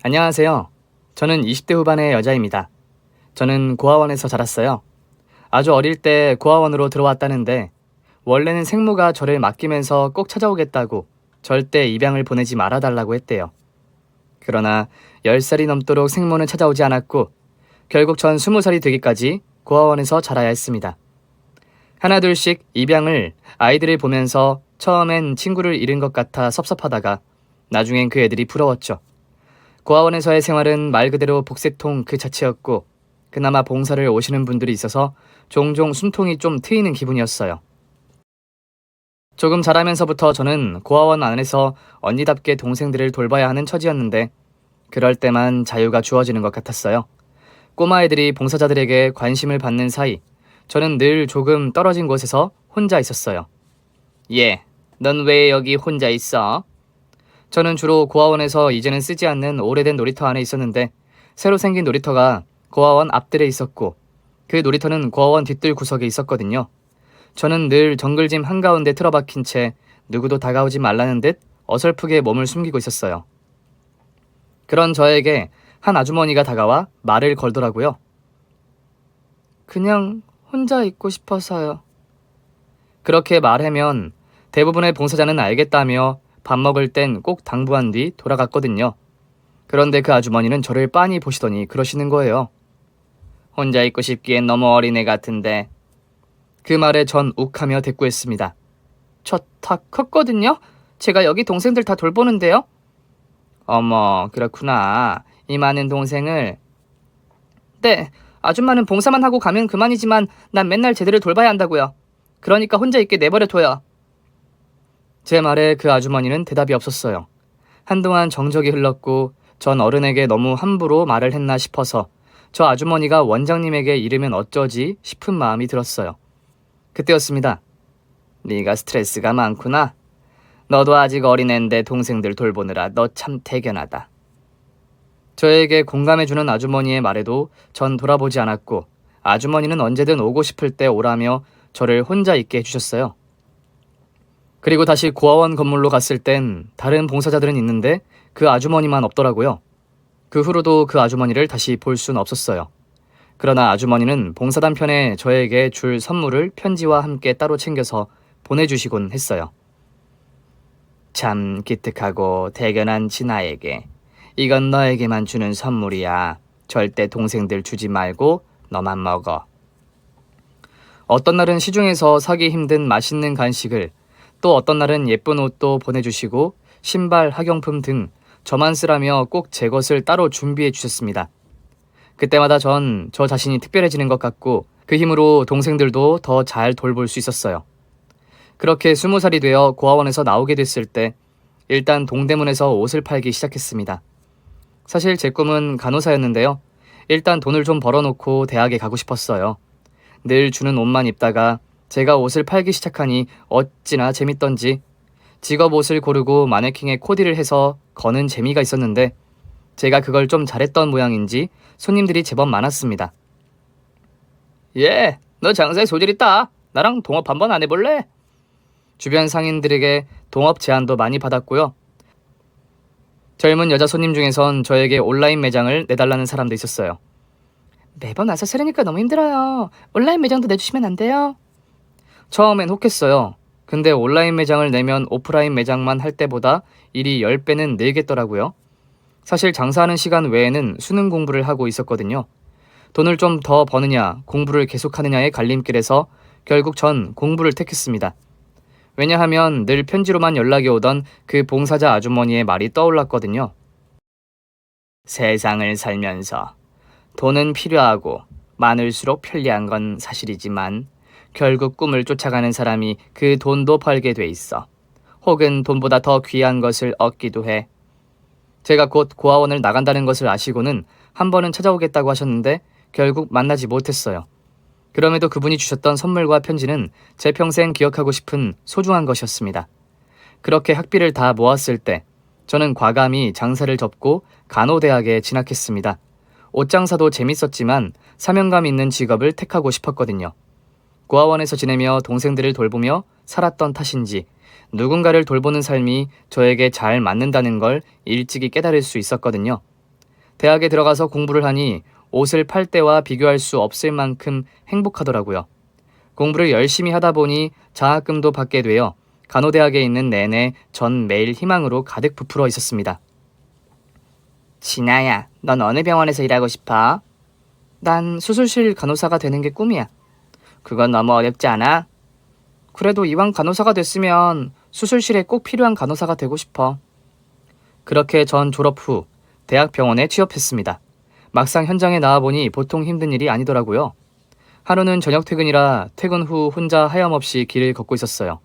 안녕하세요. 저는 20대 후반의 여자입니다. 저는 고아원에서 자랐어요. 아주 어릴 때 고아원으로 들어왔다는데 원래는 생모가 저를 맡기면서 꼭 찾아오겠다고 절대 입양을 보내지 말아달라고 했대요. 그러나 10살이 넘도록 생모는 찾아오지 않았고 결국 전 20살이 되기까지 고아원에서 자라야 했습니다. 하나둘씩 입양을 아이들을 보면서 처음엔 친구를 잃은 것 같아 섭섭하다가 나중엔 그 애들이 부러웠죠. 고아원에서의 생활은 말 그대로 복세통 그 자체였고 그나마 봉사를 오시는 분들이 있어서 종종 숨통이 좀 트이는 기분이었어요. 조금 자라면서부터 저는 고아원 안에서 언니답게 동생들을 돌봐야 하는 처지였는데 그럴 때만 자유가 주어지는 것 같았어요. 꼬마애들이 봉사자들에게 관심을 받는 사이 저는 늘 조금 떨어진 곳에서 혼자 있었어요. 예, 넌 왜 여기 혼자 있어? 저는 주로 고아원에서 이제는 쓰지 않는 오래된 놀이터 안에 있었는데 새로 생긴 놀이터가 고아원 앞뜰에 있었고 그 놀이터는 고아원 뒷뜰 구석에 있었거든요. 저는 늘 정글짐 한가운데 틀어박힌 채 누구도 다가오지 말라는 듯 어설프게 몸을 숨기고 있었어요. 그런 저에게 한 아주머니가 다가와 말을 걸더라고요. 그냥 혼자 있고 싶어서요. 그렇게 말하면 대부분의 봉사자는 알겠다며 밥 먹을 땐 꼭 당부한 뒤 돌아갔거든요. 그런데 그 아주머니는 저를 빤히 보시더니 그러시는 거예요. 혼자 있고 싶기엔 너무 어린애 같은데. 그 말에 전 욱하며 대꾸했습니다. 저 다 컸거든요? 제가 여기 동생들 다 돌보는데요? 어머, 그렇구나. 이 많은 동생을. 네, 아줌마는 봉사만 하고 가면 그만이지만 난 맨날 제대로 돌봐야 한다고요. 그러니까 혼자 있게 내버려둬요. 제 말에 그 아주머니는 대답이 없었어요. 한동안 정적이 흘렀고 전 어른에게 너무 함부로 말을 했나 싶어서 저 아주머니가 원장님에게 이르면 어쩌지 싶은 마음이 들었어요. 그때였습니다. 네가 스트레스가 많구나. 너도 아직 어린애인데 동생들 돌보느라 너 참 대견하다. 저에게 공감해주는 아주머니의 말에도 전 돌아보지 않았고 아주머니는 언제든 오고 싶을 때 오라며 저를 혼자 있게 해주셨어요. 그리고 다시 고아원 건물로 갔을 땐 다른 봉사자들은 있는데 그 아주머니만 없더라고요. 그 후로도 그 아주머니를 다시 볼 수는 없었어요. 그러나 아주머니는 봉사단 편에 저에게 줄 선물을 편지와 함께 따로 챙겨서 보내주시곤 했어요. 참 기특하고 대견한 진아에게 이건 너에게만 주는 선물이야. 절대 동생들 주지 말고 너만 먹어. 어떤 날은 시중에서 사기 힘든 맛있는 간식을 또 어떤 날은 예쁜 옷도 보내주시고 신발, 학용품 등 저만 쓰라며 꼭 제 것을 따로 준비해 주셨습니다. 그때마다 전 저 자신이 특별해지는 것 같고 그 힘으로 동생들도 더 잘 돌볼 수 있었어요. 그렇게 20살이 되어 고아원에서 나오게 됐을 때 일단 동대문에서 옷을 팔기 시작했습니다. 사실 제 꿈은 간호사였는데요. 일단 돈을 좀 벌어놓고 대학에 가고 싶었어요. 늘 주는 옷만 입다가 제가 옷을 팔기 시작하니 어찌나 재밌던지 직업 옷을 고르고 마네킹에 코디를 해서 거는 재미가 있었는데 제가 그걸 좀 잘했던 모양인지 손님들이 제법 많았습니다. 예, 너 장사에 소질 있다. 나랑 동업 한번 안 해볼래? 주변 상인들에게 동업 제안도 많이 받았고요. 젊은 여자 손님 중에선 저에게 온라인 매장을 내달라는 사람도 있었어요. 매번 와서 세르니까 너무 힘들어요. 온라인 매장도 내주시면 안 돼요? 처음엔 혹했어요. 근데 온라인 매장을 내면 오프라인 매장만 할 때보다 일이 10배는 늘겠더라고요. 사실 장사하는 시간 외에는 수능 공부를 하고 있었거든요. 돈을 좀 더 버느냐, 공부를 계속하느냐의 갈림길에서 결국 전 공부를 택했습니다. 왜냐하면 늘 편지로만 연락이 오던 그 봉사자 아주머니의 말이 떠올랐거든요. 세상을 살면서 돈은 필요하고 많을수록 편리한 건 사실이지만 결국 꿈을 쫓아가는 사람이 그 돈도 벌게 돼 있어. 혹은 돈보다 더 귀한 것을 얻기도 해. 제가 곧 고아원을 나간다는 것을 아시고는 한 번은 찾아오겠다고 하셨는데 결국 만나지 못했어요. 그럼에도 그분이 주셨던 선물과 편지는 제 평생 기억하고 싶은 소중한 것이었습니다. 그렇게 학비를 다 모았을 때 저는 과감히 장사를 접고 간호대학에 진학했습니다. 옷장사도 재밌었지만 사명감 있는 직업을 택하고 싶었거든요. 고아원에서 지내며 동생들을 돌보며 살았던 탓인지 누군가를 돌보는 삶이 저에게 잘 맞는다는 걸 일찍이 깨달을 수 있었거든요. 대학에 들어가서 공부를 하니 옷을 팔 때와 비교할 수 없을 만큼 행복하더라고요. 공부를 열심히 하다 보니 장학금도 받게 되어 간호대학에 있는 내내 전 매일 희망으로 가득 부풀어 있었습니다. 진아야, 넌 어느 병원에서 일하고 싶어? 난 수술실 간호사가 되는 게 꿈이야. 그건 너무 어렵지 않아? 그래도 이왕 간호사가 됐으면 수술실에 꼭 필요한 간호사가 되고 싶어. 그렇게 전 졸업 후 대학병원에 취업했습니다. 막상 현장에 나와보니 보통 힘든 일이 아니더라고요. 하루는 저녁 퇴근이라 퇴근 후 혼자 하염없이 길을 걷고 있었어요.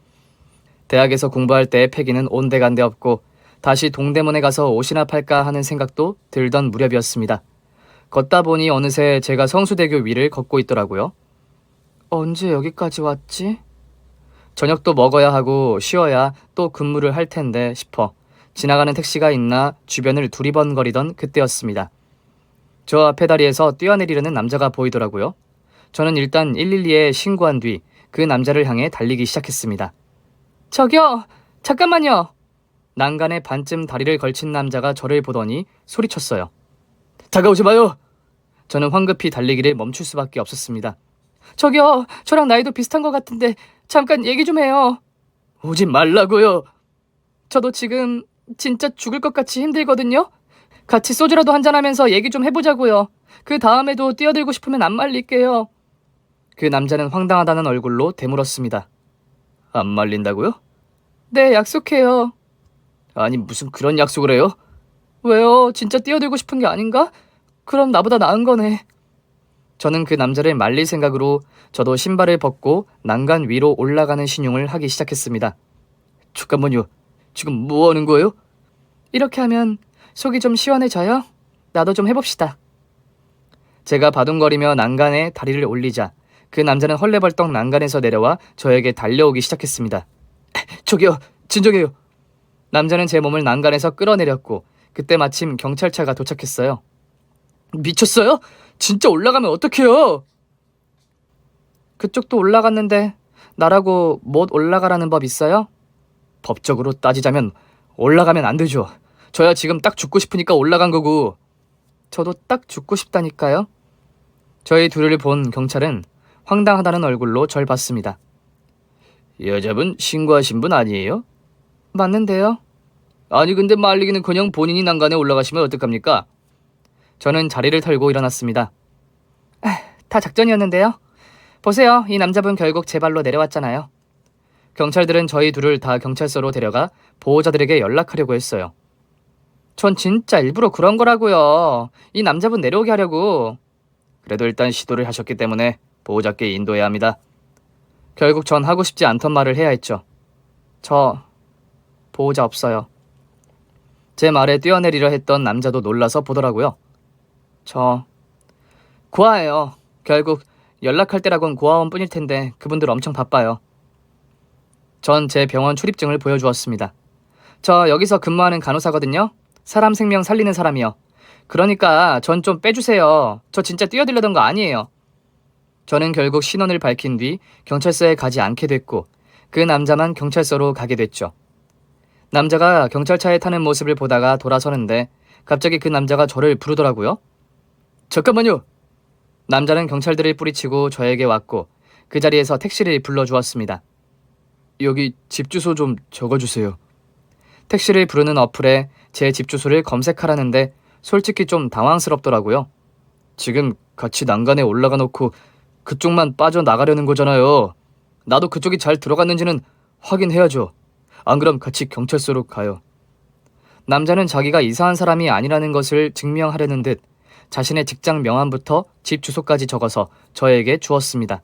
대학에서 공부할 때 패기는 온데간데 없고 다시 동대문에 가서 옷이나 팔까 하는 생각도 들던 무렵이었습니다. 걷다 보니 어느새 제가 성수대교 위를 걷고 있더라고요. 언제 여기까지 왔지? 저녁도 먹어야 하고 쉬어야 또 근무를 할 텐데 싶어 지나가는 택시가 있나 주변을 두리번거리던 그때였습니다. 저 앞에 다리에서 뛰어내리려는 남자가 보이더라고요. 저는 일단 112에 신고한 뒤 그 남자를 향해 달리기 시작했습니다. 저기요! 잠깐만요! 난간에 반쯤 다리를 걸친 남자가 저를 보더니 소리쳤어요. 다가오지 마요! 저는 황급히 달리기를 멈출 수밖에 없었습니다. 저기요! 저랑 나이도 비슷한 것 같은데 잠깐 얘기 좀 해요. 오지 말라고요! 저도 지금 진짜 죽을 것 같이 힘들거든요? 같이 소주라도 한잔하면서 얘기 좀 해보자고요. 그 다음에도 뛰어들고 싶으면 안 말릴게요. 그 남자는 황당하다는 얼굴로 되물었습니다. 안 말린다고요? 네, 약속해요. 아니, 무슨 그런 약속을 해요? 왜요? 진짜 뛰어들고 싶은 게 아닌가? 그럼 나보다 나은 거네. 저는 그 남자를 말릴 생각으로 저도 신발을 벗고 난간 위로 올라가는 신용을 하기 시작했습니다. 잠깐만요. 지금 뭐 하는 거예요? 이렇게 하면 속이 좀 시원해져요? 나도 좀 해봅시다. 제가 바둥거리며 난간에 다리를 올리자 그 남자는 헐레벌떡 난간에서 내려와 저에게 달려오기 시작했습니다. 저기요, 진정해요. 남자는 제 몸을 난간에서 끌어내렸고 그때 마침 경찰차가 도착했어요. 미쳤어요? 진짜 올라가면 어떡해요? 그쪽도 올라갔는데 나라고 못 올라가라는 법 있어요? 법적으로 따지자면 올라가면 안 되죠. 저야 지금 딱 죽고 싶으니까 올라간 거고. 저도 딱 죽고 싶다니까요. 저희 둘을 본 경찰은 황당하다는 얼굴로 절 봤습니다. 여자분 신고하신 분 아니에요? 맞는데요. 아니 근데 말리기는커녕 본인이 난간에 올라가시면 어떡합니까? 저는 자리를 털고 일어났습니다. 다 작전이었는데요. 보세요. 이 남자분 결국 제 발로 내려왔잖아요. 경찰들은 저희 둘을 다 경찰서로 데려가 보호자들에게 연락하려고 했어요. 전 진짜 일부러 그런 거라고요. 이 남자분 내려오게 하려고. 그래도 일단 시도를 하셨기 때문에 보호자께 인도해야 합니다. 결국 전 하고 싶지 않던 말을 해야 했죠. 저 보호자 없어요. 제 말에 뛰어내리려 했던 남자도 놀라서 보더라고요. 저 고아예요. 결국 연락할 때라곤 고아원 뿐일 텐데 그분들 엄청 바빠요. 전 제 병원 출입증을 보여주었습니다. 저 여기서 근무하는 간호사거든요. 사람 생명 살리는 사람이요. 그러니까 전 좀 빼주세요. 저 진짜 뛰어들려던 거 아니에요. 저는 결국 신원을 밝힌 뒤 경찰서에 가지 않게 됐고 그 남자만 경찰서로 가게 됐죠. 남자가 경찰차에 타는 모습을 보다가 돌아서는데 갑자기 그 남자가 저를 부르더라고요. 잠깐만요. 남자는 경찰들을 뿌리치고 저에게 왔고 그 자리에서 택시를 불러주었습니다. 여기 집 주소 좀 적어주세요. 택시를 부르는 어플에 제 집 주소를 검색하라는데 솔직히 좀 당황스럽더라고요. 지금 같이 난간에 올라가 놓고 그쪽만 빠져나가려는 거잖아요. 나도 그쪽이 잘 들어갔는지는 확인해야죠. 안 그럼 같이 경찰서로 가요. 남자는 자기가 이상한 사람이 아니라는 것을 증명하려는 듯 자신의 직장 명함부터 집 주소까지 적어서 저에게 주었습니다.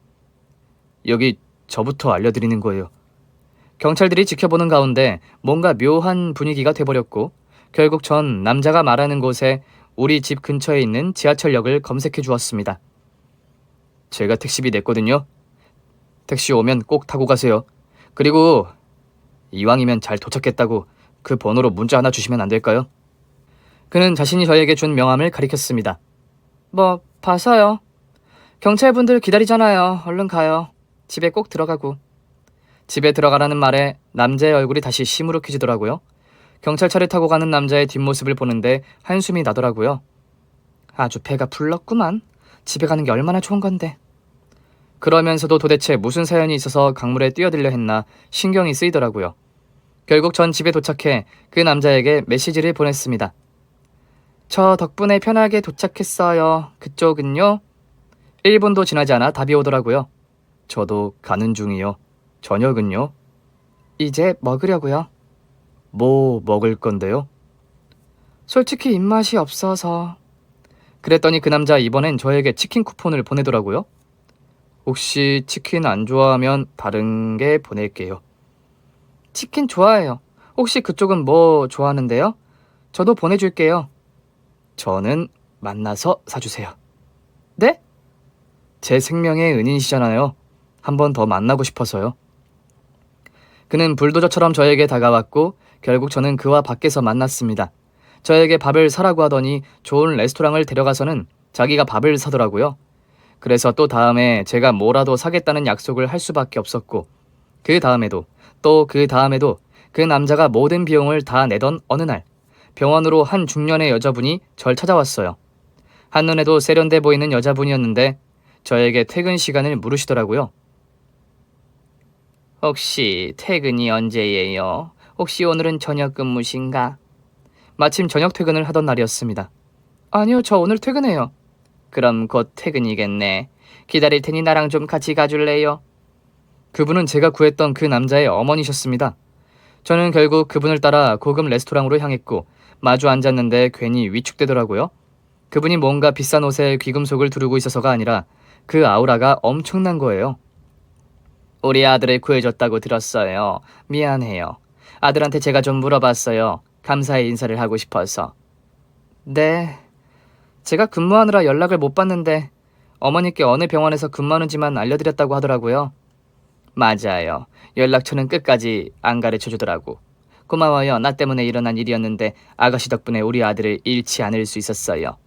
여기 저부터 알려드리는 거예요. 경찰들이 지켜보는 가운데 뭔가 묘한 분위기가 돼버렸고 결국 전 남자가 말하는 곳에 우리 집 근처에 있는 지하철역을 검색해 주었습니다. 제가 택시비 냈거든요. 택시 오면 꼭 타고 가세요. 그리고 이왕이면 잘 도착했다고 그 번호로 문자 하나 주시면 안 될까요? 그는 자신이 저에게 준 명함을 가리켰습니다. 뭐 봐서요. 경찰분들 기다리잖아요. 얼른 가요. 집에 꼭 들어가고. 집에 들어가라는 말에 남자의 얼굴이 다시 시무룩해지더라고요. 경찰차를 타고 가는 남자의 뒷모습을 보는데 한숨이 나더라고요. 아주 배가 불렀구만. 집에 가는 게 얼마나 좋은 건데. 그러면서도 도대체 무슨 사연이 있어서 강물에 뛰어들려 했나 신경이 쓰이더라고요. 결국 전 집에 도착해 그 남자에게 메시지를 보냈습니다. 저 덕분에 편하게 도착했어요. 그쪽은요? 1분도 지나지 않아 답이 오더라고요. 저도 가는 중이요. 저녁은요? 이제 먹으려고요. 뭐 먹을 건데요? 솔직히 입맛이 없어서. 그랬더니 그 남자 이번엔 저에게 치킨 쿠폰을 보내더라고요. 혹시 치킨 안 좋아하면 다른 게 보낼게요. 치킨 좋아해요. 혹시 그쪽은 뭐 좋아하는데요? 저도 보내줄게요. 저는 만나서 사주세요. 네? 제 생명의 은인이시잖아요. 한 번 더 만나고 싶어서요. 그는 불도저처럼 저에게 다가왔고 결국 저는 그와 밖에서 만났습니다. 저에게 밥을 사라고 하더니 좋은 레스토랑을 데려가서는 자기가 밥을 사더라고요. 그래서 또 다음에 제가 뭐라도 사겠다는 약속을 할 수밖에 없었고 그 다음에도 또 그 다음에도 그 남자가 모든 비용을 다 내던 어느 날 병원으로 한 중년의 여자분이 절 찾아왔어요. 한눈에도 세련돼 보이는 여자분이었는데 저에게 퇴근 시간을 물으시더라고요. 혹시 퇴근이 언제예요? 혹시 오늘은 저녁 근무신가? 마침 저녁 퇴근을 하던 날이었습니다. 아니요, 저 오늘 퇴근해요. 그럼 곧 퇴근이겠네. 기다릴 테니 나랑 좀 같이 가줄래요? 그분은 제가 구했던 그 남자의 어머니셨습니다. 저는 결국 그분을 따라 고급 레스토랑으로 향했고 마주 앉았는데 괜히 위축되더라고요. 그분이 뭔가 비싼 옷에 귀금속을 두르고 있어서가 아니라 그 아우라가 엄청난 거예요. 우리 아들을 구해줬다고 들었어요. 미안해요. 아들한테 제가 좀 물어봤어요. 감사의 인사를 하고 싶어서. 네. 제가 근무하느라 연락을 못 받는데 어머니께 어느 병원에서 근무하는지만 알려드렸다고 하더라고요. 맞아요. 연락처는 끝까지 안 가르쳐주더라고. 고마워요. 나 때문에 일어난 일이었는데 아가씨 덕분에 우리 아들을 잃지 않을 수 있었어요.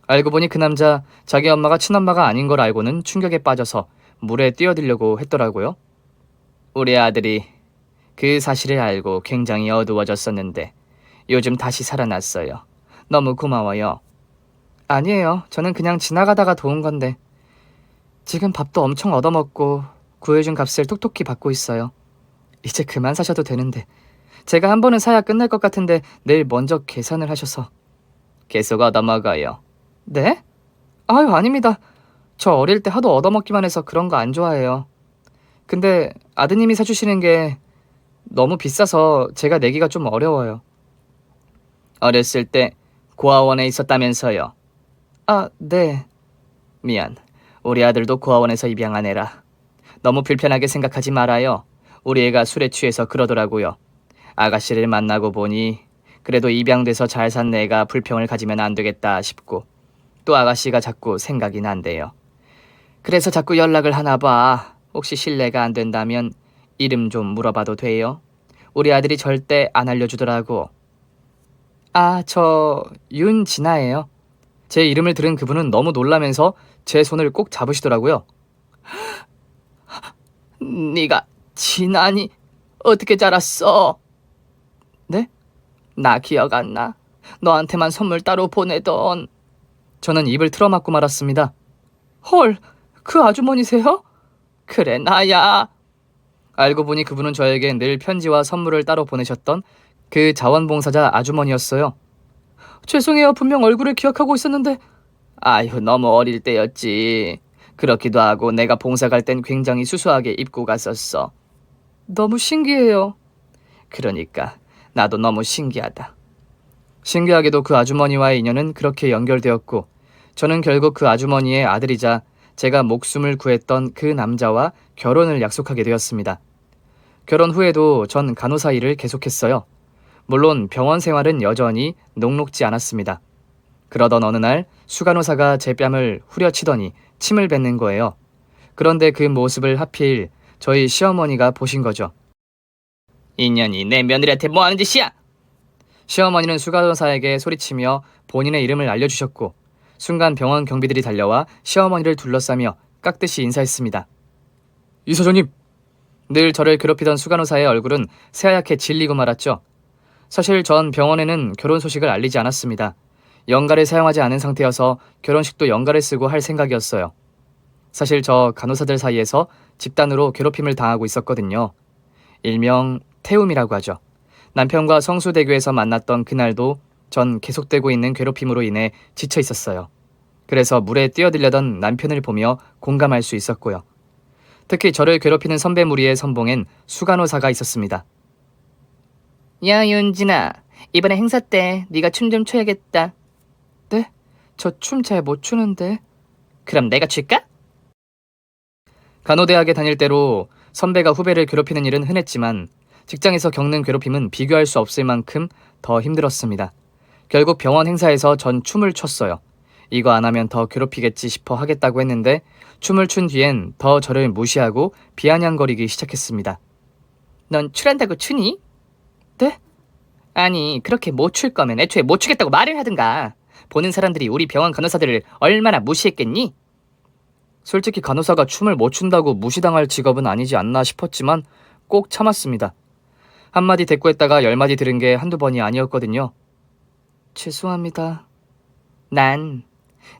알고 보니 그 남자 자기 엄마가 친엄마가 아닌 걸 알고는 충격에 빠져서 물에 뛰어들려고 했더라고요. 우리 아들이 그 사실을 알고 굉장히 어두워졌었는데 요즘 다시 살아났어요. 너무 고마워요. 아니에요. 저는 그냥 지나가다가 도운 건데. 지금 밥도 엄청 얻어먹고 구해준 값을 톡톡히 받고 있어요. 이제 그만 사셔도 되는데. 제가 한 번은 사야 끝날 것 같은데 내일 먼저 계산을 하셔서. 계속 얻어먹어요. 네? 아유, 아닙니다. 저 어릴 때 하도 얻어먹기만 해서 그런 거 안 좋아해요. 근데 아드님이 사주시는 게 너무 비싸서 제가 내기가 좀 어려워요. 어렸을 때 고아원에 있었다면서요. 아, 네. 미안. 우리 아들도 고아원에서 입양한 애라. 너무 불편하게 생각하지 말아요. 우리 애가 술에 취해서 그러더라고요. 아가씨를 만나고 보니 그래도 입양돼서 잘 산 애가 불평을 가지면 안 되겠다 싶고 또 아가씨가 자꾸 생각이 난대요. 그래서 자꾸 연락을 하나 봐. 혹시 실례가 안 된다면 이름 좀 물어봐도 돼요? 우리 아들이 절대 안 알려주더라고. 아, 저 윤진아예요. 제 이름을 들은 그분은 너무 놀라면서 제 손을 꼭 잡으시더라고요. 네가 진아니? 어떻게 자랐어? 네? 나 기억 안 나? 너한테만 선물 따로 보내던. 저는 입을 틀어막고 말았습니다. 헐, 그 아주머니세요? 그래, 나야. 알고 보니 그분은 저에게 늘 편지와 선물을 따로 보내셨던 그 자원봉사자 아주머니였어요. 죄송해요. 분명 얼굴을 기억하고 있었는데. 아휴, 너무 어릴 때였지. 그렇기도 하고 내가 봉사 갈 땐 굉장히 수수하게 입고 갔었어. 너무 신기해요. 그러니까 나도 너무 신기하다. 신기하게도 그 아주머니와의 인연은 그렇게 연결되었고 저는 결국 그 아주머니의 아들이자 제가 목숨을 구했던 그 남자와 결혼을 약속하게 되었습니다. 결혼 후에도 전 간호사 일을 계속했어요. 물론 병원 생활은 여전히 녹록지 않았습니다. 그러던 어느 날 수간호사가 제 뺨을 후려치더니 침을 뱉는 거예요. 그런데 그 모습을 하필 저희 시어머니가 보신 거죠. 인연이 내 며느리한테 뭐하는 짓이야? 시어머니는 수간호사에게 소리치며 본인의 이름을 알려주셨고 순간 병원 경비들이 달려와 시어머니를 둘러싸며 깍듯이 인사했습니다. 이 사장님! 늘 저를 괴롭히던 수간호사의 얼굴은 새하얗게 질리고 말았죠. 사실 전 병원에는 결혼 소식을 알리지 않았습니다. 연가를 사용하지 않은 상태여서 결혼식도 연가를 쓰고 할 생각이었어요. 사실 저 간호사들 사이에서 집단으로 괴롭힘을 당하고 있었거든요. 일명 태움이라고 하죠. 남편과 성수대교에서 만났던 그날도 전 계속되고 있는 괴롭힘으로 인해 지쳐 있었어요. 그래서 물에 뛰어들려던 남편을 보며 공감할 수 있었고요. 특히 저를 괴롭히는 선배 무리의 선봉엔 수간호사가 있었습니다. 야, 윤진아. 이번에 행사 때 네가 춤 좀 춰야겠다. 네? 저 춤 잘 못 추는데. 그럼 내가 출까? 간호대학에 다닐 때로 선배가 후배를 괴롭히는 일은 흔했지만 직장에서 겪는 괴롭힘은 비교할 수 없을 만큼 더 힘들었습니다. 결국 병원 행사에서 전 춤을 췄어요. 이거 안 하면 더 괴롭히겠지 싶어 하겠다고 했는데 춤을 춘 뒤엔 더 저를 무시하고 비아냥거리기 시작했습니다. 넌 출한다고 추니? 네? 아니, 그렇게 못 출 거면 애초에 못 추겠다고 말을 하든가. 보는 사람들이 우리 병원 간호사들을 얼마나 무시했겠니? 솔직히 간호사가 춤을 못 춘다고 무시당할 직업은 아니지 않나 싶었지만 꼭 참았습니다. 한마디 대꾸했다가 10마디 들은 게 한두 번이 아니었거든요. 죄송합니다. 난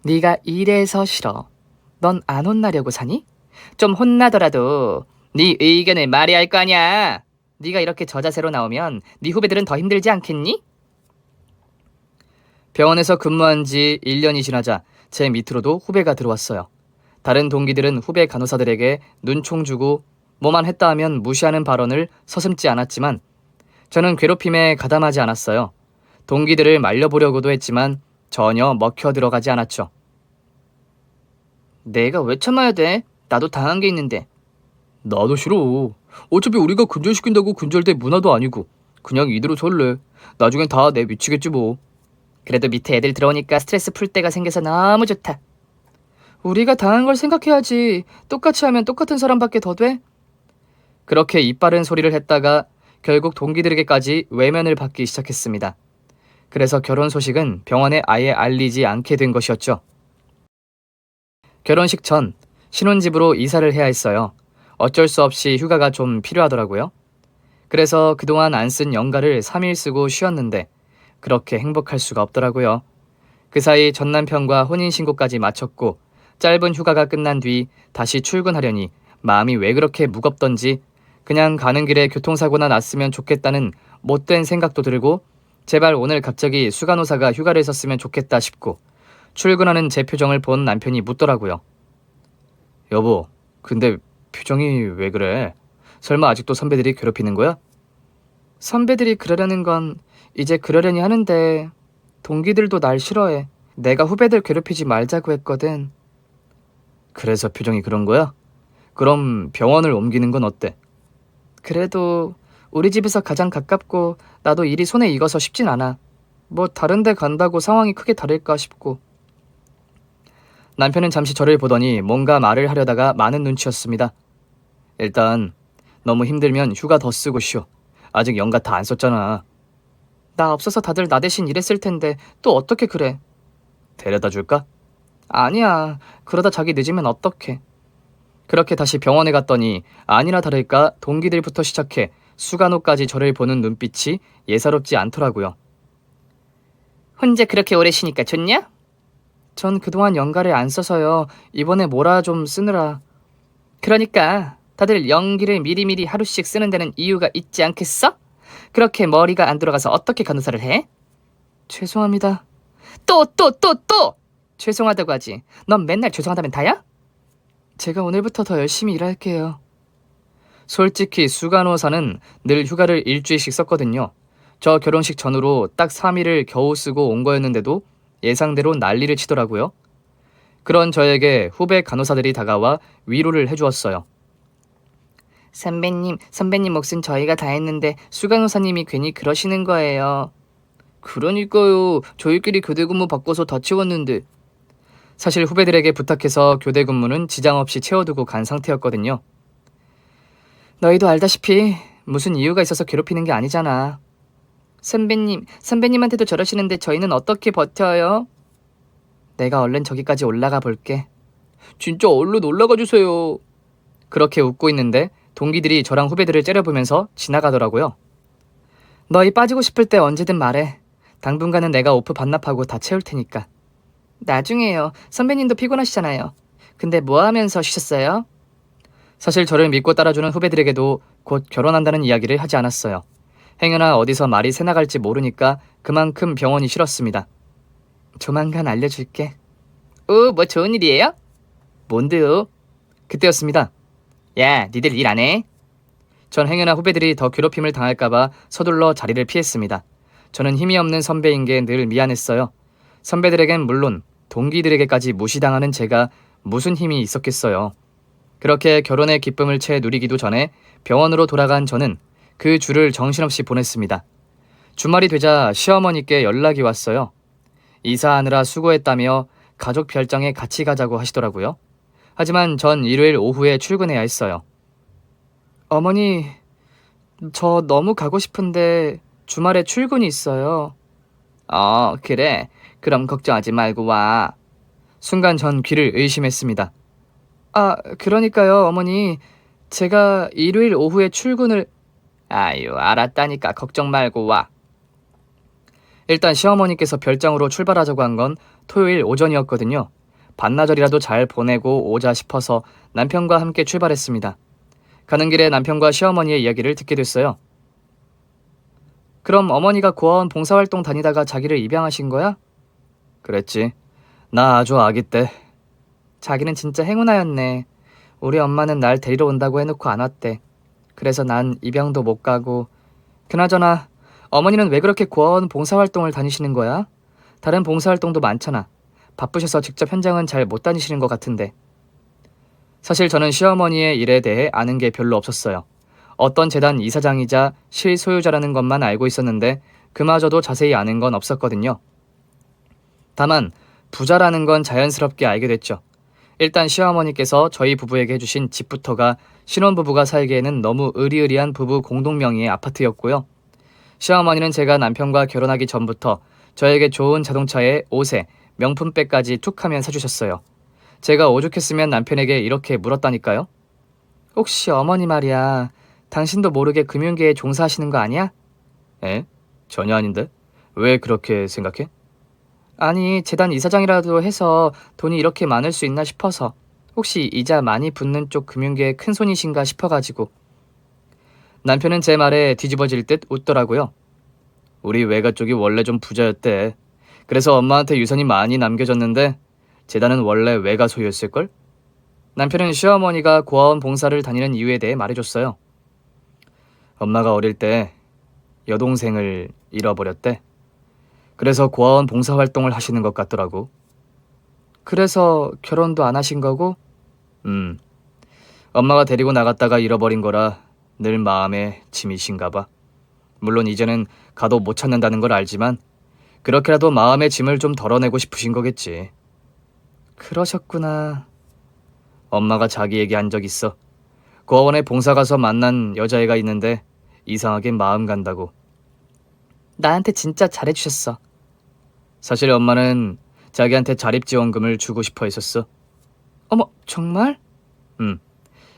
네가 이래서 싫어. 넌 안 혼나려고 사니? 좀 혼나더라도 네 의견을 말해야 할 거 아니야. 네가 이렇게 저자세로 나오면 네 후배들은 더 힘들지 않겠니? 병원에서 근무한 지 1년이 지나자 제 밑으로도 후배가 들어왔어요. 다른 동기들은 후배 간호사들에게 눈총 주고 뭐만 했다 하면 무시하는 발언을 서슴지 않았지만 저는 괴롭힘에 가담하지 않았어요. 동기들을 말려보려고도 했지만 전혀 먹혀 들어가지 않았죠. 내가 왜 참아야 돼? 나도 당한 게 있는데. 나도 싫어. 어차피 우리가 근절시킨다고 근절될 문화도 아니고 그냥 이대로 설래. 나중엔 다 내 미치겠지 뭐. 그래도 밑에 애들 들어오니까 스트레스 풀 때가 생겨서 너무 좋다. 우리가 당한 걸 생각해야지. 똑같이 하면 똑같은 사람밖에 더 돼? 그렇게 이빠른 소리를 했다가 결국 동기들에게까지 외면을 받기 시작했습니다. 그래서 결혼 소식은 병원에 아예 알리지 않게 된 것이었죠. 결혼식 전 신혼집으로 이사를 해야 했어요. 어쩔 수 없이 휴가가 좀 필요하더라고요. 그래서 그동안 안 쓴 연가를 3일 쓰고 쉬었는데 그렇게 행복할 수가 없더라고요. 그 사이 전 남편과 혼인신고까지 마쳤고 짧은 휴가가 끝난 뒤 다시 출근하려니 마음이 왜 그렇게 무겁던지 그냥 가는 길에 교통사고나 났으면 좋겠다는 못된 생각도 들고 제발 오늘 갑자기 수간호사가 휴가를 썼으면 좋겠다 싶고 출근하는 제 표정을 본 남편이 묻더라고요. 여보, 근데 표정이 왜 그래? 설마 아직도 선배들이 괴롭히는 거야? 선배들이 그러려는 건 이제 그러려니 하는데 동기들도 날 싫어해. 내가 후배들 괴롭히지 말자고 했거든. 그래서 표정이 그런 거야? 그럼 병원을 옮기는 건 어때? 그래도 우리 집에서 가장 가깝고 나도 일이 손에 익어서 쉽진 않아. 뭐 다른 데 간다고 상황이 크게 다를까 싶고. 남편은 잠시 저를 보더니 뭔가 말을 하려다가 많은 눈치였습니다. 일단 너무 힘들면 휴가 더 쓰고 쉬어. 아직 연가 다 안 썼잖아. 나 없어서 다들 나 대신 일했을 텐데 또 어떻게 그래? 데려다 줄까? 아니야. 그러다 자기 늦으면 어떡해. 그렇게 다시 병원에 갔더니 아니나 다를까 동기들부터 시작해 수간호까지 저를 보는 눈빛이 예사롭지 않더라고요. 혼자 그렇게 오래 쉬니까 좋냐? 전 그동안 연가를 안 써서요. 이번에 뭐라 좀 쓰느라. 그러니까 다들 연기를 미리미리 하루씩 쓰는 데는 이유가 있지 않겠어? 그렇게 머리가 안 들어가서 어떻게 간호사를 해? 죄송합니다. 또! 죄송하다고 하지. 넌 맨날 죄송하다면 다야? 제가 오늘부터 더 열심히 일할게요. 솔직히 수간호사는 늘 휴가를 일주일씩 썼거든요. 저 결혼식 전후로 딱 3일을 겨우 쓰고 온 거였는데도 예상대로 난리를 치더라고요. 그런 저에게 후배 간호사들이 다가와 위로를 해주었어요. 선배님 몫은 저희가 다 했는데 수간호사님이 괜히 그러시는 거예요. 그러니까요. 저희끼리 교대 근무 바꿔서 다 채웠는데. 사실 후배들에게 부탁해서 교대 근무는 지장 없이 채워두고 간 상태였거든요. 너희도 알다시피 무슨 이유가 있어서 괴롭히는 게 아니잖아. 선배님한테도 저러시는데 저희는 어떻게 버텨요? 내가 얼른 저기까지 올라가 볼게. 진짜 얼른 올라가 주세요. 그렇게 웃고 있는데 동기들이 저랑 후배들을 째려보면서 지나가더라고요. 너희 빠지고 싶을 때 언제든 말해. 당분간은 내가 오프 반납하고 다 채울 테니까. 나중에요. 선배님도 피곤하시잖아요. 근데 뭐 하면서 쉬셨어요? 사실 저를 믿고 따라주는 후배들에게도 곧 결혼한다는 이야기를 하지 않았어요. 행여나 어디서 말이 새나갈지 모르니까 그만큼 병원이 싫었습니다. 조만간 알려줄게. 오, 뭐 좋은 일이에요? 뭔데요? 그때였습니다. 야, 니들 일 안 해? 전 행여나 후배들이 더 괴롭힘을 당할까봐 서둘러 자리를 피했습니다. 저는 힘이 없는 선배인 게 늘 미안했어요. 선배들에겐 물론 동기들에게까지 무시당하는 제가 무슨 힘이 있었겠어요. 그렇게 결혼의 기쁨을 채 누리기도 전에 병원으로 돌아간 저는 그 주를 정신없이 보냈습니다. 주말이 되자 시어머니께 연락이 왔어요. 이사하느라 수고했다며 가족 별장에 같이 가자고 하시더라고요. 하지만 전 일요일 오후에 출근해야 했어요. 어머니, 저 너무 가고 싶은데 주말에 출근이 있어요. 그래. 그럼 걱정하지 말고 와. 순간 전 귀를 의심했습니다. 그러니까요, 어머니. 제가 일요일 오후에 출근을... 아유, 알았다니까 걱정 말고 와. 일단 시어머니께서 별장으로 출발하자고 한 건 토요일 오전이었거든요. 반나절이라도 잘 보내고 오자 싶어서 남편과 함께 출발했습니다. 가는 길에 남편과 시어머니의 이야기를 듣게 됐어요. 그럼 어머니가 고아원 봉사활동 다니다가 자기를 입양하신 거야? 그랬지. 나 아주 아기 때. 자기는 진짜 행운아였네. 우리 엄마는 날 데리러 온다고 해놓고 안 왔대. 그래서 난 입양도 못 가고. 그나저나 어머니는 왜 그렇게 고아원 봉사활동을 다니시는 거야? 다른 봉사활동도 많잖아. 바쁘셔서 직접 현장은 잘 못 다니시는 것 같은데. 사실 저는 시어머니의 일에 대해 아는 게 별로 없었어요. 어떤 재단 이사장이자 실소유자라는 것만 알고 있었는데 그마저도 자세히 아는 건 없었거든요. 다만 부자라는 건 자연스럽게 알게 됐죠. 일단 시어머니께서 저희 부부에게 해주신 집부터가 신혼부부가 살기에는 너무 으리으리한 부부 공동명의의 아파트였고요. 시어머니는 제가 남편과 결혼하기 전부터 저에게 좋은 자동차에 옷에 명품백까지 툭하면 사주셨어요. 제가 오죽했으면 남편에게 이렇게 물었다니까요. 혹시 어머니 말이야, 당신도 모르게 금융계에 종사하시는 거 아니야? 에? 전혀 아닌데? 왜 그렇게 생각해? 아니, 재단 이사장이라도 해서 돈이 이렇게 많을 수 있나 싶어서. 혹시 이자 많이 붙는 쪽 금융계의 큰손이신가 싶어가지고. 남편은 제 말에 뒤집어질 듯 웃더라고요. 우리 외가 쪽이 원래 좀 부자였대. 그래서 엄마한테 유산이 많이 남겨졌는데 재단은 원래 외가 소유였을걸? 남편은 시어머니가 고아원 봉사를 다니는 이유에 대해 말해줬어요. 엄마가 어릴 때 여동생을 잃어버렸대. 그래서 고아원 봉사활동을 하시는 것 같더라고. 그래서 결혼도 안 하신 거고? 엄마가 데리고 나갔다가 잃어버린 거라 늘 마음에 짐이신가 봐. 물론 이제는 가도 못 찾는다는 걸 알지만 그렇게라도 마음의 짐을 좀 덜어내고 싶으신 거겠지. 그러셨구나. 엄마가 자기 얘기한 적 있어. 고아원에 봉사 가서 만난 여자애가 있는데 이상하게 마음 간다고. 나한테 진짜 잘해주셨어. 사실 엄마는 자기한테 자립지원금을 주고 싶어 했었어. 어머, 정말?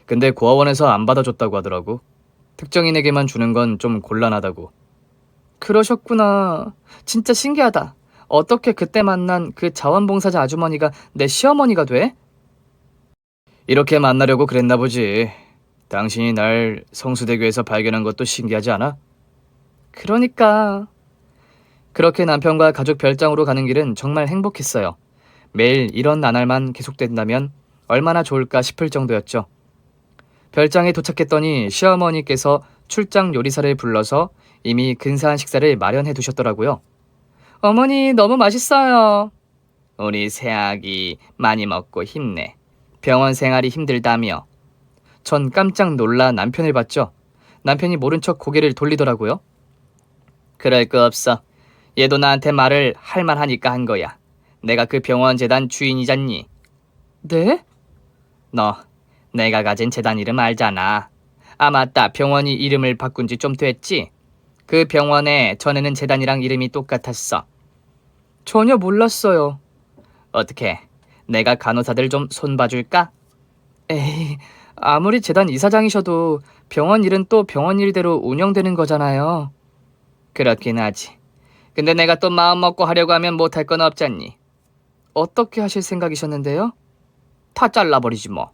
근데 고아원에서 안 받아줬다고 하더라고. 특정인에게만 주는 건 좀 곤란하다고. 그러셨구나. 진짜 신기하다. 어떻게 그때 만난 그 자원봉사자 아주머니가 내 시어머니가 돼? 이렇게 만나려고 그랬나 보지. 당신이 날 성수대교에서 발견한 것도 신기하지 않아? 그러니까. 그렇게 남편과 가족 별장으로 가는 길은 정말 행복했어요. 매일 이런 나날만 계속된다면 얼마나 좋을까 싶을 정도였죠. 별장에 도착했더니 시어머니께서 출장 요리사를 불러서 이미 근사한 식사를 마련해 두셨더라고요. 어머니, 너무 맛있어요. 우리 새아기 많이 먹고 힘내. 병원 생활이 힘들다며. 전 깜짝 놀라 남편을 봤죠. 남편이 모른 척 고개를 돌리더라고요. 그럴 거 없어. 얘도 나한테 말을 할 만하니까 한 거야. 내가 그 병원 재단 주인이잖니. 네? 너 내가 가진 재단 이름 알잖아. 아, 맞다. 병원이 이름을 바꾼 지 좀 됐지? 그 병원에 전에는 재단이랑 이름이 똑같았어. 전혀 몰랐어요. 어떻게? 내가 간호사들 좀 손봐줄까? 에이, 아무리 재단 이사장이셔도 병원 일은 또 병원 일대로 운영되는 거잖아요. 그렇긴 하지. 근데 내가 또 마음 먹고 하려고 하면 못할 건 없잖니. 어떻게 하실 생각이셨는데요? 다 잘라버리지 뭐.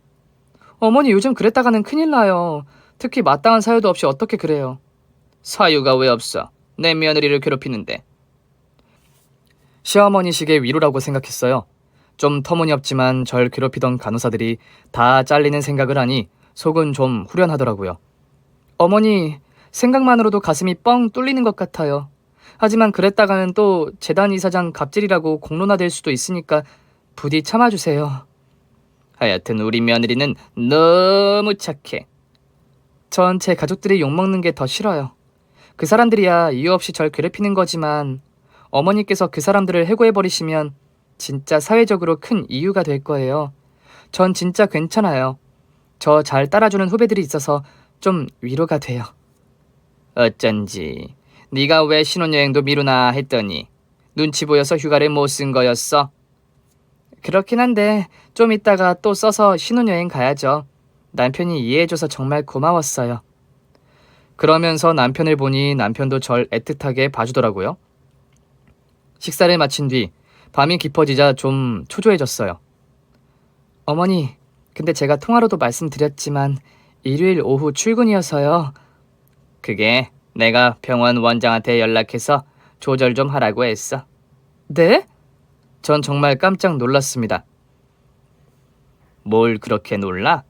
어머니 요즘 그랬다가는 큰일 나요. 특히 마땅한 사유도 없이 어떻게 그래요. 사유가 왜 없어? 내 며느리를 괴롭히는데. 시어머니식의 위로라고 생각했어요. 좀 터무니없지만 절 괴롭히던 간호사들이 다 잘리는 생각을 하니 속은 좀 후련하더라고요. 어머니, 생각만으로도 가슴이 뻥 뚫리는 것 같아요. 하지만 그랬다가는 또 재단 이사장 갑질이라고 공론화될 수도 있으니까 부디 참아주세요. 하여튼 우리 며느리는 너무 착해. 전 제 가족들이 욕먹는 게 더 싫어요. 그 사람들이야 이유 없이 절 괴롭히는 거지만 어머니께서 그 사람들을 해고해버리시면 진짜 사회적으로 큰 이유가 될 거예요. 전 진짜 괜찮아요. 저 잘 따라주는 후배들이 있어서 좀 위로가 돼요. 어쩐지 네가 왜 신혼여행도 미루나 했더니 눈치 보여서 휴가를 못 쓴 거였어? 그렇긴 한데 좀 이따가 또 써서 신혼여행 가야죠. 남편이 이해해줘서 정말 고마웠어요. 그러면서 남편을 보니 남편도 절 애틋하게 봐주더라고요. 식사를 마친 뒤 밤이 깊어지자 좀 초조해졌어요. 어머니, 근데 제가 통화로도 말씀드렸지만 일요일 오후 출근이어서요. 그게 내가 병원 원장한테 연락해서 조절 좀 하라고 했어. 네? 전 정말 깜짝 놀랐습니다. 뭘 그렇게 놀라?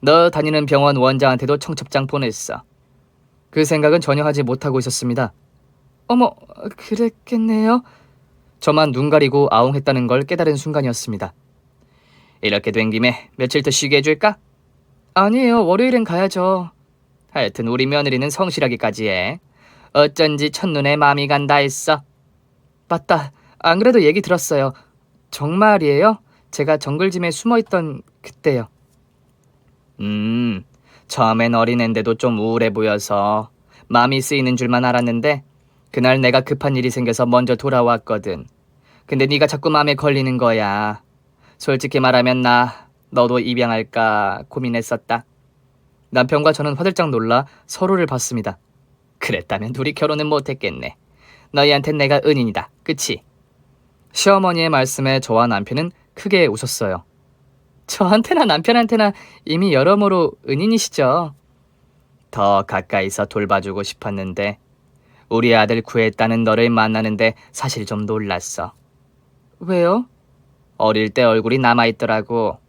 너 다니는 병원 원장한테도 청첩장 보냈어. 그 생각은 전혀 하지 못하고 있었습니다. 어머, 그랬겠네요. 저만 눈 가리고 아웅했다는 걸 깨달은 순간이었습니다. 이렇게 된 김에 며칠 더 쉬게 해줄까? 아니에요. 월요일엔 가야죠. 하여튼 우리 며느리는 성실하기까지 해. 어쩐지 첫눈에 마음이 간다 했어. 맞다. 안 그래도 얘기 들었어요. 정말이에요? 제가 정글짐에 숨어있던 그때요. 처음엔 어린애인데도 좀 우울해 보여서 마음이 쓰이는 줄만 알았는데 그날 내가 급한 일이 생겨서 먼저 돌아왔거든. 근데 네가 자꾸 마음에 걸리는 거야. 솔직히 말하면 너도 입양할까 고민했었다. 남편과 저는 화들짝 놀라 서로를 봤습니다. 그랬다면 둘이 결혼은 못했겠네. 너희한텐 내가 은인이다. 그치? 시어머니의 말씀에 저와 남편은 크게 웃었어요. 저한테나 남편한테나 이미 여러모로 은인이시죠. 더 가까이서 돌봐주고 싶었는데 우리 아들 구했다는 너를 만나는데 사실 좀 놀랐어. 왜요? 어릴 때 얼굴이 남아있더라고.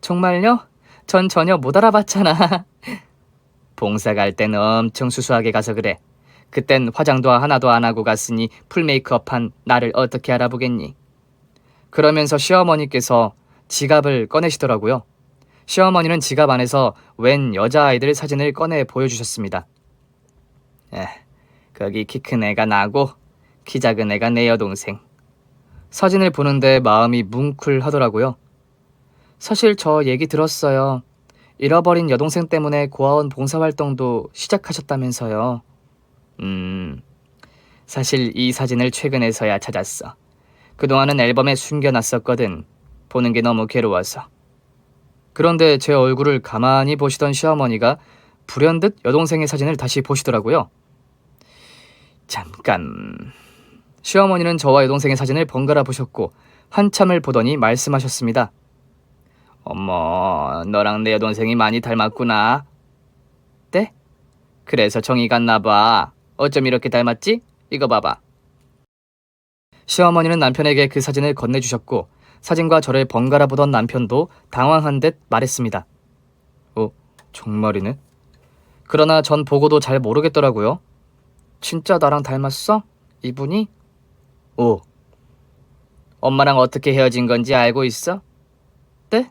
정말요? 전 전혀 못 알아봤잖아. 봉사 갈 땐 엄청 수수하게 가서 그래. 그땐 화장도 하나도 안 하고 갔으니 풀메이크업한 나를 어떻게 알아보겠니? 그러면서 시어머니께서 지갑을 꺼내시더라고요. 시어머니는 지갑 안에서 웬 여자아이들 사진을 꺼내 보여주셨습니다. 거기 키 큰 애가 나고 키 작은 애가 내 여동생. 사진을 보는데 마음이 뭉클하더라고요. 사실 저 얘기 들었어요. 잃어버린 여동생 때문에 고아원 봉사활동도 시작하셨다면서요. 사실 이 사진을 최근에서야 찾았어. 그동안은 앨범에 숨겨놨었거든. 보는 게 너무 괴로워서. 그런데 제 얼굴을 가만히 보시던 시어머니가 불현듯 여동생의 사진을 다시 보시더라고요. 잠깐. 시어머니는 저와 여동생의 사진을 번갈아 보셨고 한참을 보더니 말씀하셨습니다. 어머, 너랑 내 여동생이 많이 닮았구나. 네? 그래서 정이 갔나 봐. 어쩜 이렇게 닮았지? 이거 봐봐. 시어머니는 남편에게 그 사진을 건네주셨고 사진과 저를 번갈아 보던 남편도 당황한 듯 말했습니다. 정말이네. 그러나 전 보고도 잘 모르겠더라고요. 진짜 나랑 닮았어? 이분이? 엄마랑 어떻게 헤어진 건지 알고 있어? 네?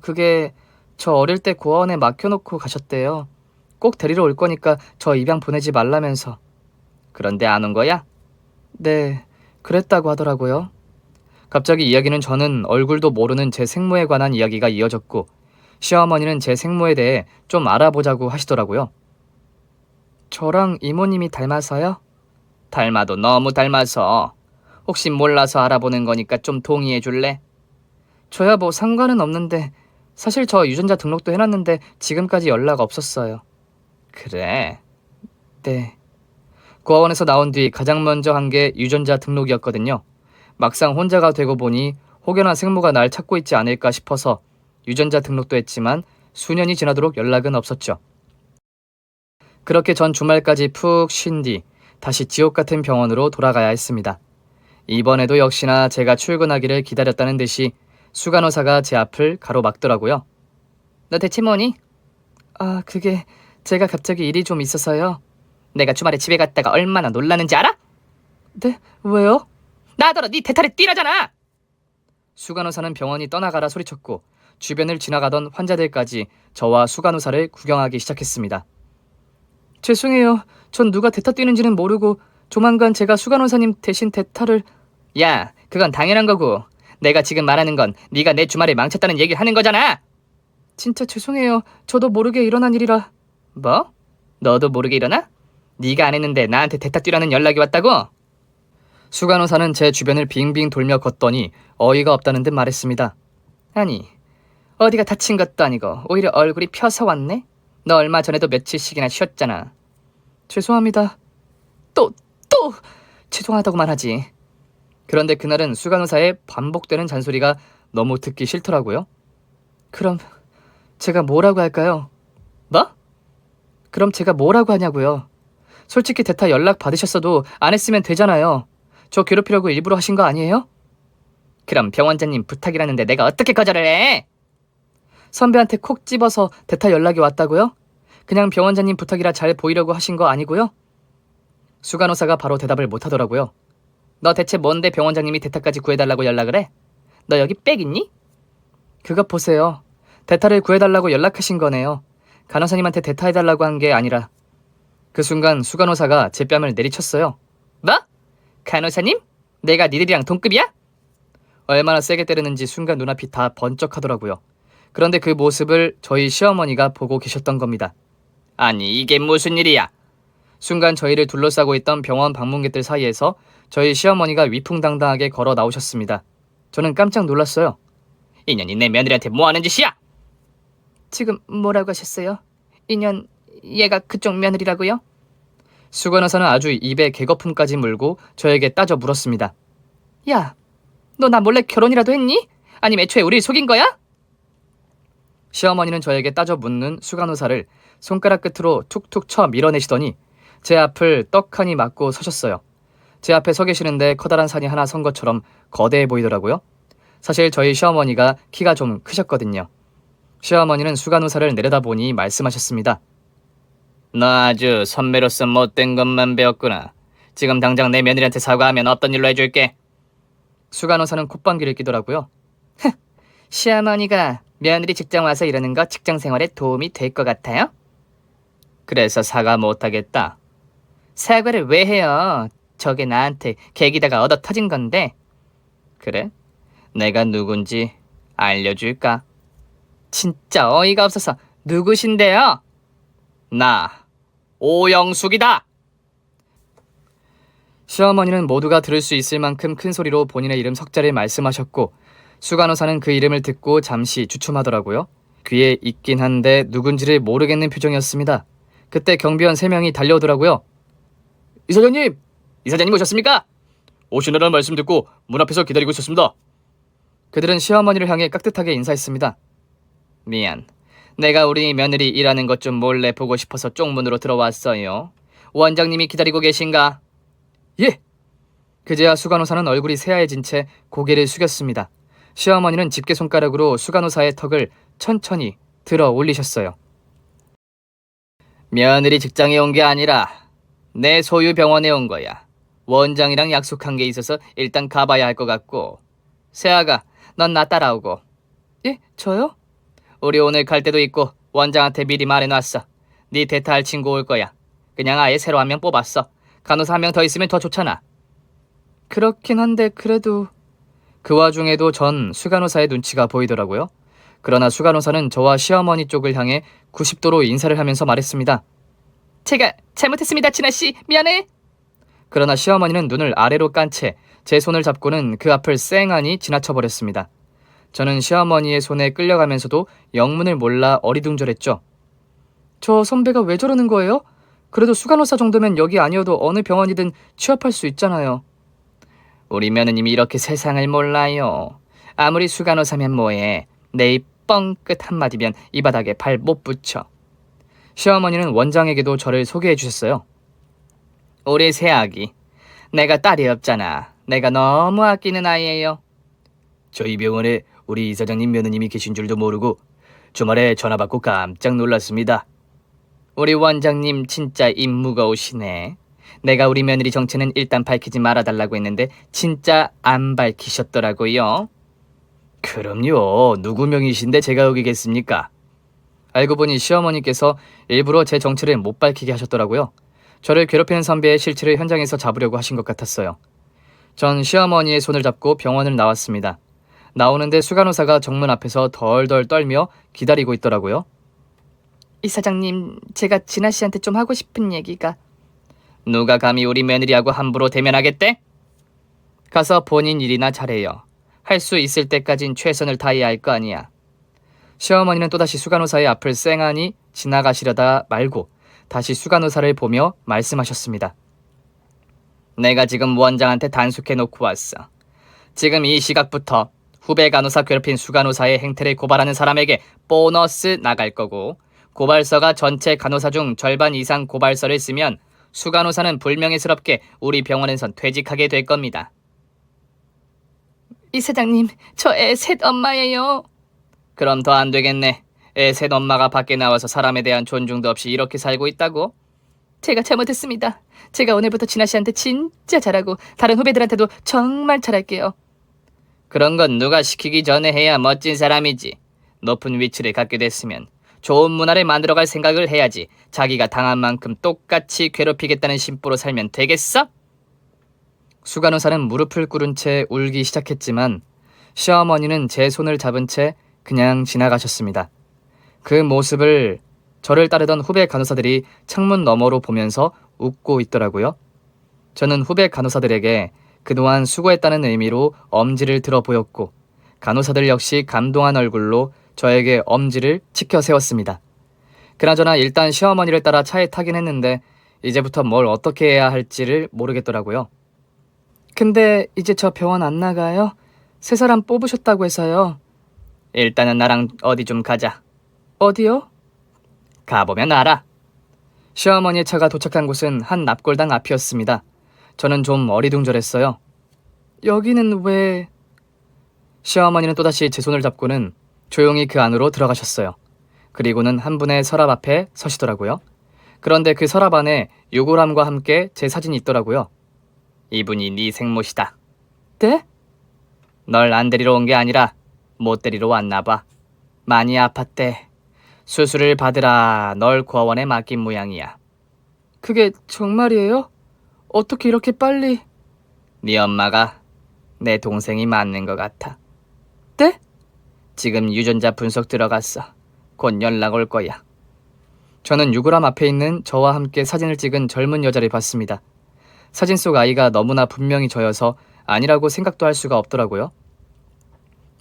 그게 저 어릴 때 고아원에 맡겨놓고 가셨대요. 꼭 데리러 올 거니까 저 입양 보내지 말라면서. 그런데 안 온 거야? 네, 그랬다고 하더라고요. 갑자기 이야기는 저는 얼굴도 모르는 제 생모에 관한 이야기가 이어졌고 시어머니는 제 생모에 대해 좀 알아보자고 하시더라고요. 저랑 이모님이 닮아서요? 닮아도 너무 닮아서. 혹시 몰라서 알아보는 거니까 좀 동의해 줄래? 저야 뭐 상관은 없는데 사실 저 유전자 등록도 해놨는데 지금까지 연락 없었어요. 그래? 네. 고아원에서 나온 뒤 가장 먼저 한 게 유전자 등록이었거든요. 막상 혼자가 되고 보니 혹여나 생모가 날 찾고 있지 않을까 싶어서 유전자 등록도 했지만 수년이 지나도록 연락은 없었죠. 그렇게 전 주말까지 푹 쉰 뒤 다시 지옥 같은 병원으로 돌아가야 했습니다. 이번에도 역시나 제가 출근하기를 기다렸다는 듯이 수간호사가 제 앞을 가로막더라고요. 너 대체 뭐니? 아, 그게 제가 갑자기 일이 좀 있어서요. 내가 주말에 집에 갔다가 얼마나 놀랐는지 알아? 네? 왜요? 나더러 네 대타를 뛰라잖아! 수간호사는 병원이 떠나가라 소리쳤고 주변을 지나가던 환자들까지 저와 수간호사를 구경하기 시작했습니다. 죄송해요. 전 누가 대타 뛰는지는 모르고 조만간 제가 수간호사님 대신 대타를... 야, 그건 당연한 거고 내가 지금 말하는 건 네가 내 주말을 망쳤다는 얘기를 하는 거잖아. 진짜 죄송해요. 저도 모르게 일어난 일이라. 뭐? 너도 모르게 일어나? 네가 안 했는데 나한테 대타 뛰라는 연락이 왔다고? 수간호사는 제 주변을 빙빙 돌며 걷더니 어이가 없다는 듯 말했습니다. 아니, 어디가 다친 것도 아니고 오히려 얼굴이 펴서 왔네? 너 얼마 전에도 며칠씩이나 쉬었잖아. 죄송합니다. 또 죄송하다고만 하지. 그런데 그날은 수간호사의 반복되는 잔소리가 너무 듣기 싫더라고요. 그럼 제가 뭐라고 할까요? 뭐? 그럼 제가 뭐라고 하냐고요. 솔직히 대타 연락 받으셨어도 안 했으면 되잖아요. 저 괴롭히려고 일부러 하신 거 아니에요? 그럼 병원장님 부탁이라는데 내가 어떻게 거절을 해? 선배한테 콕 집어서 대타 연락이 왔다고요? 그냥 병원장님 부탁이라 잘 보이려고 하신 거 아니고요? 수간호사가 바로 대답을 못하더라고요. 너 대체 뭔데 병원장님이 대타까지 구해달라고 연락을 해? 너 여기 빽 있니? 그것 보세요. 대타를 구해달라고 연락하신 거네요. 간호사님한테 대타해달라고 한 게 아니라. 그 순간 수간호사가 제 뺨을 내리쳤어요. 뭐? 간호사님? 내가 니들이랑 동급이야? 얼마나 세게 때리는지 순간 눈앞이 다 번쩍하더라고요. 그런데 그 모습을 저희 시어머니가 보고 계셨던 겁니다. 아니, 이게 무슨 일이야? 순간 저희를 둘러싸고 있던 병원 방문객들 사이에서 저희 시어머니가 위풍당당하게 걸어 나오셨습니다. 저는 깜짝 놀랐어요. 이년이 내 며느리한테 뭐 하는 짓이야? 지금 뭐라고 하셨어요? 이년, 얘가 그쪽 며느리라고요? 수간호사는 아주 입에 개거품까지 물고 저에게 따져 물었습니다. 야, 너 나 몰래 결혼이라도 했니? 아니면 애초에 우리를 속인 거야? 시어머니는 저에게 따져 묻는 수간호사를 손가락 끝으로 툭툭 쳐 밀어내시더니 제 앞을 떡하니 맞고 서셨어요. 제 앞에 서 계시는데 커다란 산이 하나 선 것처럼 거대해 보이더라고요. 사실 저희 시어머니가 키가 좀 크셨거든요. 시어머니는 수간호사를 내려다보니 말씀하셨습니다. 너 아주 선배로서 못된 것만 배웠구나. 지금 당장 내 며느리한테 사과하면 없던 일로 해줄게. 수간호사는 콧방귀를 끼더라고요. 시어머니가 며느리 직장 와서 이러는 거 직장 생활에 도움이 될 것 같아요? 그래서 사과 못하겠다. 사과를 왜 해요? 저게 나한테 계기다가 얻어 터진 건데. 그래? 내가 누군지 알려줄까? 진짜 어이가 없어서 누구신데요? 나 오영숙이다. 시어머니는 모두가 들을 수 있을 만큼 큰 소리로 본인의 이름 석자를 말씀하셨고 수간호사는 그 이름을 듣고 잠시 주춤하더라고요. 귀에 있긴 한데 누군지를 모르겠는 표정이었습니다. 그때 경비원 3명이 달려오더라고요. 이사장님! 이사장님 오셨습니까? 오시느라는 말씀 듣고 문 앞에서 기다리고 있었습니다. 그들은 시어머니를 향해 깍듯하게 인사했습니다. 미안. 내가 우리 며느리 일하는 것 좀 몰래 보고 싶어서 쪽문으로 들어왔어요. 원장님이 기다리고 계신가? 예! 그제야 수간호사는 얼굴이 새하얘진 채 고개를 숙였습니다. 시어머니는 집게손가락으로 수간호사의 턱을 천천히 들어 올리셨어요. 며느리 직장에 온 게 아니라 내 소유 병원에 온 거야. 원장이랑 약속한 게 있어서 일단 가봐야 할 것 같고. 세아가, 넌 나 따라오고. 예? 저요? 우리 오늘 갈 때도 있고 원장한테 미리 말해놨어. 네 대타할 친구 올 거야. 그냥 아예 새로 한 명 뽑았어. 간호사 한 명 더 있으면 더 좋잖아. 그렇긴 한데 그래도... 그 와중에도 전 수간호사의 눈치가 보이더라고요. 그러나 수간호사는 저와 시어머니 쪽을 향해 90도로 인사를 하면서 말했습니다. 제가 잘못했습니다, 진아씨. 미안해. 그러나 시어머니는 눈을 아래로 깐 채 제 손을 잡고는 그 앞을 쌩하니 지나쳐버렸습니다. 저는 시어머니의 손에 끌려가면서도 영문을 몰라 어리둥절했죠. 저 선배가 왜 저러는 거예요? 그래도 수간호사 정도면 여기 아니어도 어느 병원이든 취업할 수 있잖아요. 우리 며느님이 이렇게 세상을 몰라요. 아무리 수간호사면 뭐해. 내 입 뻥끗 한마디면 이 바닥에 발 못 붙여. 시어머니는 원장에게도 저를 소개해 주셨어요. 우리 새아기. 내가 딸이 없잖아. 내가 너무 아끼는 아이예요. 저희 병원에 우리 이사장님 며느님이 계신 줄도 모르고 주말에 전화 받고 깜짝 놀랐습니다. 우리 원장님 진짜 입 무거우시네. 내가 우리 며느리 정체는 일단 밝히지 말아달라고 했는데 진짜 안 밝히셨더라고요. 그럼요. 누구 명의신데 제가 여기겠습니까? 알고 보니 시어머니께서 일부러 제 정체를 못 밝히게 하셨더라고요. 저를 괴롭히는 선배의 실체를 현장에서 잡으려고 하신 것 같았어요. 전 시어머니의 손을 잡고 병원을 나왔습니다. 나오는데 수간호사가 정문 앞에서 덜덜 떨며 기다리고 있더라고요. 이사장님, 제가 진아 씨한테 좀 하고 싶은 얘기가. 누가 감히 우리 며느리하고 함부로 대면하겠대? 가서 본인 일이나 잘해요. 할 수 있을 때까진 최선을 다해야 할 거 아니야. 시어머니는 또다시 수간호사의 앞을 쌩하니 지나가시려다 말고 다시 수간호사를 보며 말씀하셨습니다. 내가 지금 원장한테 단속해놓고 왔어. 지금 이 시각부터 후배 간호사 괴롭힌 수간호사의 행태를 고발하는 사람에게 보너스 나갈 거고, 고발서가 전체 간호사 중 절반 이상 고발서를 쓰면 수간호사는 불명예스럽게 우리 병원에선 퇴직하게 될 겁니다. 이사장님, 저 애 셋 엄마예요. 그럼 더 안 되겠네. 애 셋 엄마가 밖에 나와서 사람에 대한 존중도 없이 이렇게 살고 있다고? 제가 잘못했습니다. 제가 오늘부터 진아 씨한테 진짜 잘하고 다른 후배들한테도 정말 잘할게요. 그런 건 누가 시키기 전에 해야 멋진 사람이지. 높은 위치를 갖게 됐으면 좋은 문화를 만들어갈 생각을 해야지. 자기가 당한 만큼 똑같이 괴롭히겠다는 심보로 살면 되겠어? 수간호사는 무릎을 꿇은 채 울기 시작했지만 시어머니는 제 손을 잡은 채 그냥 지나가셨습니다. 그 모습을 저를 따르던 후배 간호사들이 창문 너머로 보면서 웃고 있더라고요. 저는 후배 간호사들에게 그동안 수고했다는 의미로 엄지를 들어 보였고, 간호사들 역시 감동한 얼굴로 저에게 엄지를 치켜 세웠습니다. 그나저나 일단 시어머니를 따라 차에 타긴 했는데 이제부터 뭘 어떻게 해야 할지를 모르겠더라고요. 근데 이제 저 병원 안 나가요? 새 사람 뽑으셨다고 해서요. 일단은 나랑 어디 좀 가자. 어디요? 가보면 알아. 시어머니의 차가 도착한 곳은 한 납골당 앞이었습니다. 저는 좀 어리둥절했어요. 여기는 왜... 시어머니는 또다시 제 손을 잡고는 조용히 그 안으로 들어가셨어요. 그리고는 한 분의 서랍 앞에 서시더라고요. 그런데 그 서랍 안에 유골함과 함께 제 사진이 있더라고요. 이분이 네 생모시다. 네? 널 안 데리러 온 게 아니라 못 데리러 왔나 봐. 많이 아팠대. 수술을 받으라 널 고아원에 맡긴 모양이야. 그게 정말이에요? 어떻게 이렇게 빨리... 네 엄마가 내 동생이 맞는 것 같아. 네? 지금 유전자 분석 들어갔어. 곧 연락 올 거야. 저는 유골함 앞에 있는 저와 함께 사진을 찍은 젊은 여자를 봤습니다. 사진 속 아이가 너무나 분명히 저여서 아니라고 생각도 할 수가 없더라고요.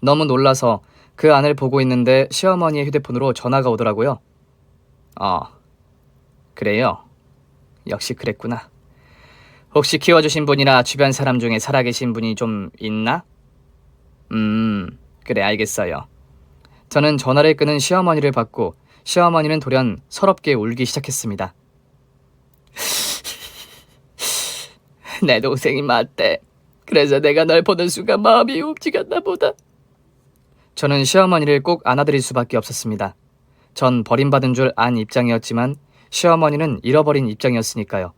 너무 놀라서 그 안을 보고 있는데 시어머니의 휴대폰으로 전화가 오더라고요. 그래요. 역시 그랬구나. 혹시 키워주신 분이나 주변 사람 중에 살아계신 분이 좀 있나? 그래 알겠어요. 저는 전화를 끄는 시어머니를 받고 시어머니는 돌연 서럽게 울기 시작했습니다. 내 동생이 맞대. 그래서 내가 널 보는 순간 마음이 움직였나 보다. 저는 시어머니를 꼭 안아드릴 수밖에 없었습니다. 전 버림받은 줄 안 입장이었지만 시어머니는 잃어버린 입장이었으니까요.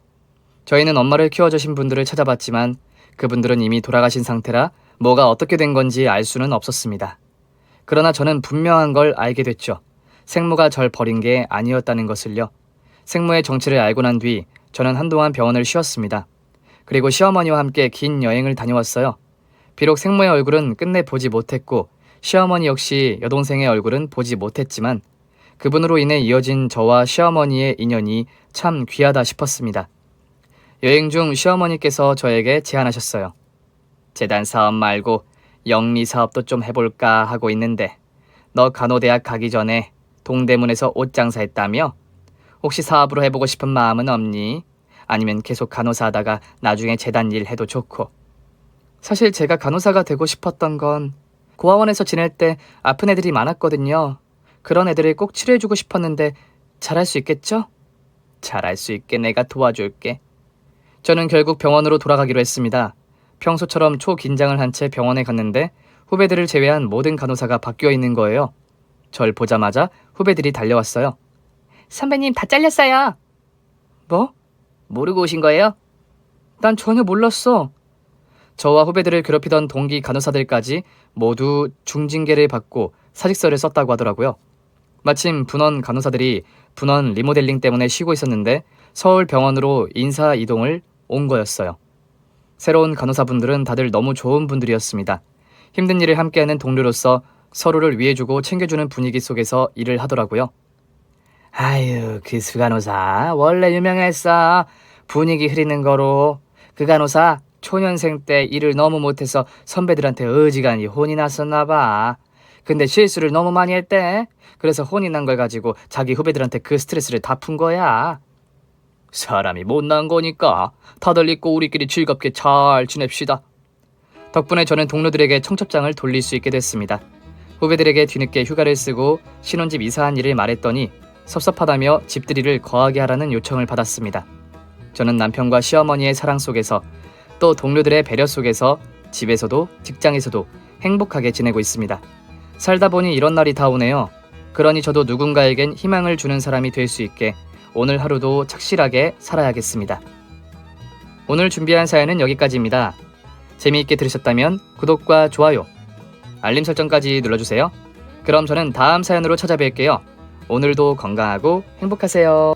저희는 엄마를 키워주신 분들을 찾아봤지만 그분들은 이미 돌아가신 상태라 뭐가 어떻게 된 건지 알 수는 없었습니다. 그러나 저는 분명한 걸 알게 됐죠. 생모가 절 버린 게 아니었다는 것을요. 생모의 정체를 알고 난 뒤 저는 한동안 병원을 쉬었습니다. 그리고 시어머니와 함께 긴 여행을 다녀왔어요. 비록 생모의 얼굴은 끝내 보지 못했고 시어머니 역시 여동생의 얼굴은 보지 못했지만 그분으로 인해 이어진 저와 시어머니의 인연이 참 귀하다 싶었습니다. 여행 중 시어머니께서 저에게 제안하셨어요. 재단 사업 말고 영리 사업도 좀 해볼까 하고 있는데 너 간호대학 가기 전에 동대문에서 옷 장사했다며? 혹시 사업으로 해보고 싶은 마음은 없니? 아니면 계속 간호사 하다가 나중에 재단 일 해도 좋고. 사실 제가 간호사가 되고 싶었던 건 고아원에서 지낼 때 아픈 애들이 많았거든요. 그런 애들을 꼭 치료해주고 싶었는데 잘할 수 있겠죠? 잘할 수 있게 내가 도와줄게. 저는 결국 병원으로 돌아가기로 했습니다. 평소처럼 초긴장을 한 채 병원에 갔는데 후배들을 제외한 모든 간호사가 바뀌어 있는 거예요. 절 보자마자 후배들이 달려왔어요. 선배님 다 잘렸어요. 뭐? 모르고 오신 거예요? 난 전혀 몰랐어. 저와 후배들을 괴롭히던 동기 간호사들까지 모두 중징계를 받고 사직서를 썼다고 하더라고요. 마침 분원 간호사들이 분원 리모델링 때문에 쉬고 있었는데 서울 병원으로 인사 이동을 온 거였어요. 새로운 간호사분들은 다들 너무 좋은 분들이었습니다. 힘든 일을 함께하는 동료로서 서로를 위해주고 챙겨주는 분위기 속에서 일을 하더라고요. 아유, 그 수간호사 원래 유명했어. 분위기 흐리는 거로. 그 간호사 초년생 때 일을 너무 못해서 선배들한테 어지간히 혼이 났었나 봐. 근데 실수를 너무 많이 했대. 그래서 혼이 난 걸 가지고 자기 후배들한테 그 스트레스를 다 푼 거야. 사람이 못난 거니까 다들 잊고 우리끼리 즐겁게 잘 지냅시다. 덕분에 저는 동료들에게 청첩장을 돌릴 수 있게 됐습니다. 후배들에게 뒤늦게 휴가를 쓰고 신혼집 이사한 일을 말했더니 섭섭하다며 집들이를 거하게 하라는 요청을 받았습니다. 저는 남편과 시어머니의 사랑 속에서 또 동료들의 배려 속에서 집에서도 직장에서도 행복하게 지내고 있습니다. 살다 보니 이런 날이 다 오네요. 그러니 저도 누군가에겐 희망을 주는 사람이 될 수 있게 오늘 하루도 착실하게 살아야겠습니다. 오늘 준비한 사연은 여기까지입니다. 재미있게 들으셨다면 구독과 좋아요, 알림 설정까지 눌러주세요. 그럼 저는 다음 사연으로 찾아뵐게요. 오늘도 건강하고 행복하세요.